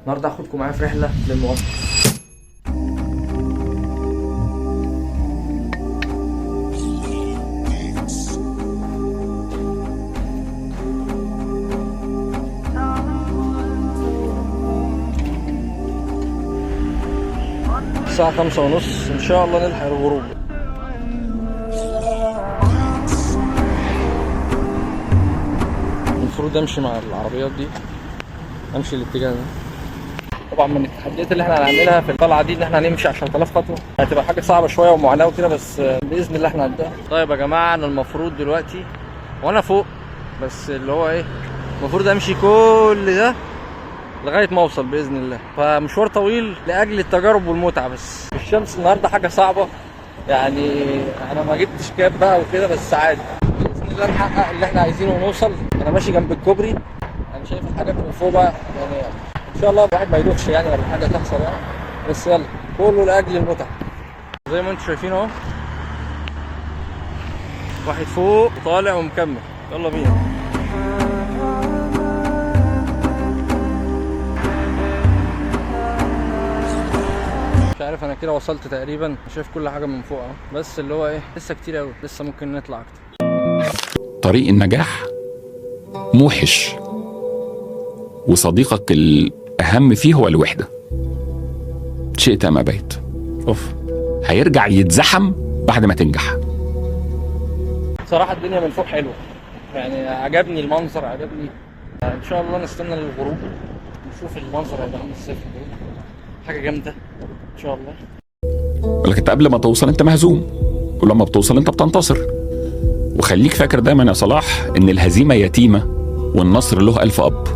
النهارده هاخدكم معايا في رحله للمقطم. الساعة 5:30 إن شاء الله نلحق الغروب. المفروض أمشي مع العربيات دي، أمشي الاتجاه ده. طبعا من التحديات اللي احنا هنعملها في الطلعة دي إن احنا هنمشي 10,000 خطوة، هتبقى حاجة صعبة شوية ومعاناة وكده، بس بإذن الله احنا هنعدها. طيب يا جماعة، أنا المفروض دلوقتي وأنا فوق، بس اللي هو إيه، المفروض أمشي كل ده لغايه ما اوصل باذن الله. فمشوار طويل لاجل التجارب والمتعه. بس الشمس النهارده حاجه صعبه يعني، انا ما جبتش كاب بقى وكده، بس عادي باذن الله نحقق اللي احنا عايزينه ونوصل. انا ماشي جنب الكوبري، انا شايف الحاجات من فوق بقى يعني، ان شاء الله الواحد ما يدوخش يعني ولا حاجه تحصل يعني، بس يلا كله لاجل المتعه. زي ما انتم شايفين اهو، واحد فوق وطالع ومكمل. يلا بينا. مش عارف انا كده وصلت تقريبا، شايف كل حاجه من فوق اهو، بس اللي هو ايه، لسه كتير قوي، لسه ممكن نطلع اكتر. طريق النجاح موحش، وصديقك الاهم فيه هو الوحده. شئت ام ابيت، هيرجع يتزحم بعد ما تنجح. بصراحه الدنيا من فوق حلوه يعني، عجبني المنظر، عجبني. ان شاء الله نستنى للغروب نشوف المنظر هيبقى عامل ازاي في الغروب. حاجه جامده ان شاء الله. ولكن انت قبل ما توصل انت مهزوم، ولما بتوصل انت بتنتصر. وخليك فاكر دايما يا صلاح ان الهزيمه يتيمه والنصر له 1000 اب.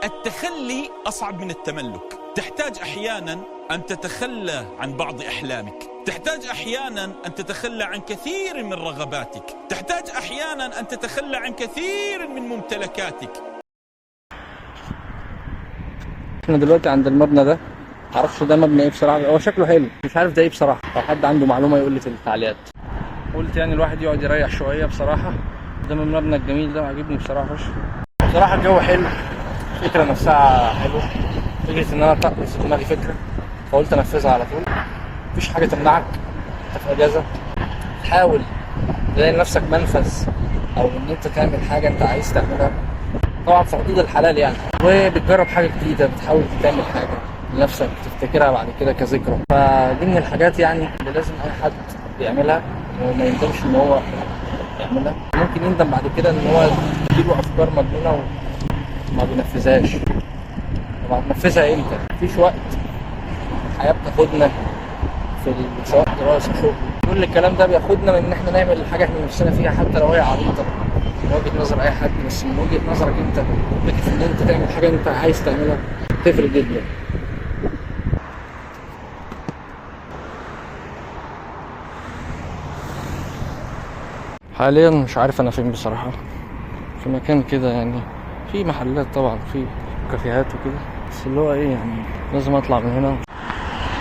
التخلي اصعب من التملك. تحتاج احيانا ان تتخلى عن بعض احلامك، تحتاج احيانا ان تتخلى عن كثير من رغباتك، تحتاج احيانا ان تتخلى عن كثير من ممتلكاتك. احنا دلوقتي عند المبنى ده، معرفش ده مبنى ايه بصراحه، هو شكله حلو، مش عارف ده ايه بصراحه. لو حد عنده معلومه يقول لي في التعليقات. قلت يعني الواحد يقعد يريح شويه بصراحه قدام المبنى الجميل ده، عاجبني بصراحه فشخ. بصراحه الجو حلو، الفكره نفسها حلوه، فكره ان انا طقس في دماغي فكره فقلت انفذها على طول. مفيش حاجه تمنعك، انت في اجازه تحاول تلاقي لنفسك منفذ او ان انت تعمل حاجه انت عايز تعملها، طبعا في حدود الحلال يعني، وبتجرب حاجه جديده، بتحاول تعمل حاجه لنفسك تفتكرها بعد كده كذكرى. فدي من الحاجات يعني اللي لازم اي حد يعملها وما يندمش ان هو يعملها. ممكن يندم بعد كده ان هو يجيله افكار مجنونه وما بينفذهاش. طب هتنفذها امتى؟ مفيش وقت، الحياه بتاخدنا في سواء دراسه شغل، كل الكلام ده بياخدنا من ان احنا نعمل الحاجه احنا نفسنا فيها، حتى لو هي عبيطه من وجهه نظر اي حد، بس من وجهه نظرك انت، فكره ان انت تعمل حاجه انت عايز تعملها تفرق جدا. حاليا مش عارف انا فين بصراحه، في مكان كده يعني، في محلات طبعا، في كافيهات وكده، بس اللي هو ايه يعني، لازم اطلع من هنا.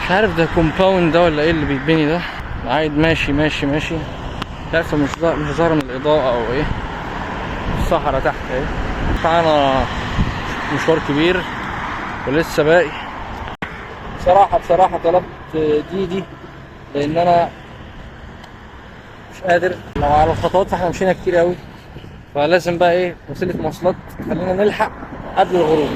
مش عارف ده كومباوند ده ولا ايه اللي بيتبني ده. قاعد ماشي ماشي ماشي، مش عارف مش ظاهر من الاضاءه او ايه. الصحراء تحت اهي. معانا مشوار كبير ولسه باقي. بصراحه طلبت دي لان انا مش قادر. لو على الخطوات فاحنا مشينا كتير قوي، فلازم بقى ايه، وسيله مواصلات خلينا نلحق قبل الغروب.